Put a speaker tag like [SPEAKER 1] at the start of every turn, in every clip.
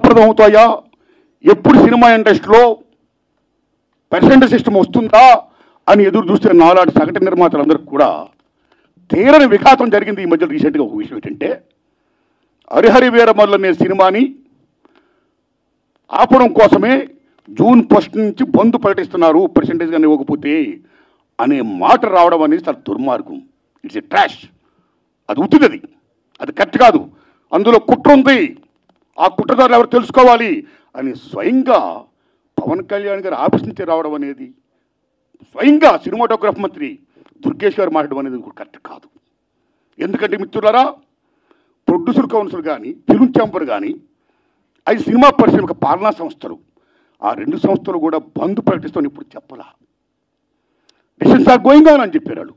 [SPEAKER 1] ఫలప్రదం అవుతాయా, ఎప్పుడు సినిమా ఇండస్ట్రీలో పర్సెంటేజ్ సిస్టమ్ వస్తుందా అని ఎదురు చూస్తే నాలాంటి సగటు నిర్మాతలందరికీ కూడా తీరని విఘాతం జరిగింది. ఈ మధ్య రీసెంట్గా ఒక విషయం ఏంటంటే, హరిహరి వీరమల్లు అనే సినిమాని ఆపడం కోసమే జూన్ 1 నుంచి బంద్ ప్రకటిస్తున్నారు పర్సెంటేజ్ కానీ ఇవ్వకపోతే అనే మాట రావడం అనేది చాలా దుర్మార్గం. It's a trash. అది ఉత్తిది, అది కరెక్ట్ కాదు, అందులో కుట్ర ఉంది, ఆ కుట్రదారులు ఎవరు తెలుసుకోవాలి అని స్వయంగా పవన్ కళ్యాణ్ గారు ఆఫీస్ నుంచి రావడం అనేది, స్వయంగా సినిమాటోగ్రఫీ మంత్రి దుర్గేష్ గారు మాట్లాడడం అనేది కరెక్ట్ కాదు. ఎందుకంటే మిత్రులారా, ప్రొడ్యూసర్ కౌన్సిల్ కానీ, ఫిల్మ్ ఛాంబర్ కానీ, అది సినిమా పరిశ్రమ పాలనా సంస్థలు, ఆ 2 సంస్థలు కూడా బంద్ ప్రకటిస్తామని ఇప్పుడు చెప్పలా. డిసిషన్స్ ఆర్ గోయింగ్ ఆన్ అని చెప్పారు వాళ్ళు.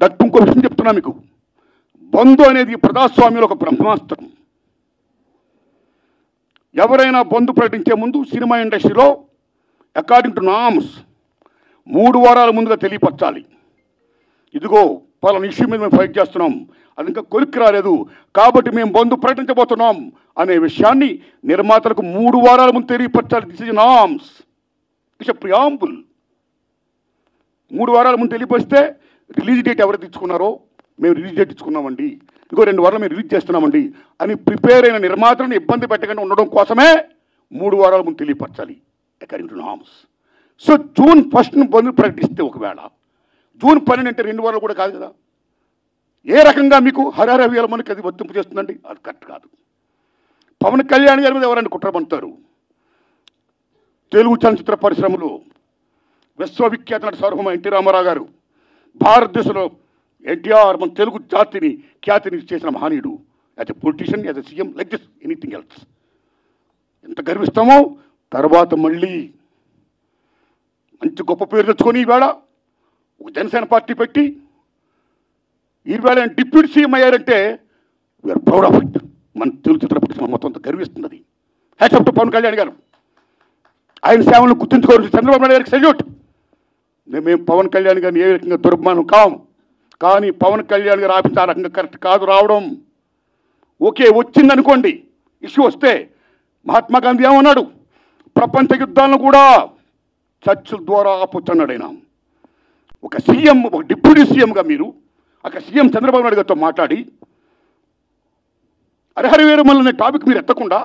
[SPEAKER 1] దట్ ఇంకో విషయం చెప్తున్నా మీకు, బంద్ అనేది ప్రజాస్వామ్యంలో ఒక బ్రహ్మాస్త్రం. ఎవరైనా బంద్ ప్రకటించే ముందు సినిమా ఇండస్ట్రీలో అకార్డింగ్ టు నామ్స్ 3 వారాల ముందుగా తెలియపరచాలి. ఇదిగో పలానా ఇష్యూ మీద మేము ఫైట్ చేస్తున్నాం, అది ఇంకా కొలిక్కి రాలేదు కాబట్టి మేము బంద్ ప్రకటించబోతున్నాం అనే విషయాన్ని నిర్మాతలకు 3 వారాల ముందు తెలియపరచాలి. This is norms, it's a preamble. 3 వారాల ముందు తెలియపరిస్తే రిలీజ్ డేట్ ఎవరు తెచ్చుకున్నారో, మేము రిలీజ్ డేట్ ఇచ్చుకున్నామండి, ఇంకో 2 వారాలు మేము రిలీజ్ చేస్తున్నామండి అని ప్రిపేర్ అయిన నిర్మాతలను ఇబ్బంది పెట్టకుండా ఉండడం కోసమే 3 వారాల ముందు తెలియపరచాలి according to norms. So June 1 bandh ప్రకటిస్తే ఒకవేళ జూన్ 12 అంటే 2 వారాలు కూడా కాదు కదా. ఏ రకంగా మీకు హరిహర వీరమల్లుకి అది వర్తింపు చేస్తుందండి? అది కరెక్ట్ కాదు. పవన్ కళ్యాణ్ గారి మీద ఎవరైనా కుట్ర పండుతారు. తెలుగు చలనచిత్ర పరిశ్రమలో విశ్వవిఖ్యాత నట సార్వభౌమ ఎన్టీ రామారావు గారు, భారతదేశంలో ఎన్టీఆర్ మన తెలుగు జాతిని ఖ్యాతిని చేసిన మహనీయుడు. As a politician, as a CM, like this anything else. ఎంత గర్విస్తామో. తర్వాత మళ్ళీ మంచి గొప్ప పేరు తెచ్చుకొని ఈవేళ ఒక జనసేన పార్టీ పెట్టి ఈవేళ డిప్యూటీ సీఎం అయ్యారంటే వీఆర్ ప్రౌడ్ ఆఫ్ ఇట్. మన తెలుగు చిత్ర పరిశ్రమ మొత్తం గర్విస్తుంది. అది hats off to Pawan Kalyan garu. ఆయన సేవలను గుర్తుంచుకోవాల్సిన చంద్రబాబు నాయుడు గారికి సెల్యూట్. మేము పవన్ కళ్యాణ్ గారిని ఏ రకంగా దుర్మానం కాం, కానీ పవన్ కళ్యాణ్ గారు ఆఫీస్ ఆ రకంగా కరెక్ట్ కాదు రావడం. ఓకే, వచ్చిందనుకోండి, ఇష్యూ వస్తే మహాత్మా గాంధీ ఏమన్నాడు, ప్రపంచ యుద్ధాలను కూడా చర్చల ద్వారా ఆపొచ్చు అన్నాడు ఆయన. ఒక సీఎం, ఒక డిప్యూటీ సీఎంగా మీరు అక్కడ సీఎం చంద్రబాబు నాయుడు గారితో మాట్లాడి హరిహర వీరమల్లు అనే టాపిక్ మీరు ఎత్తకుండా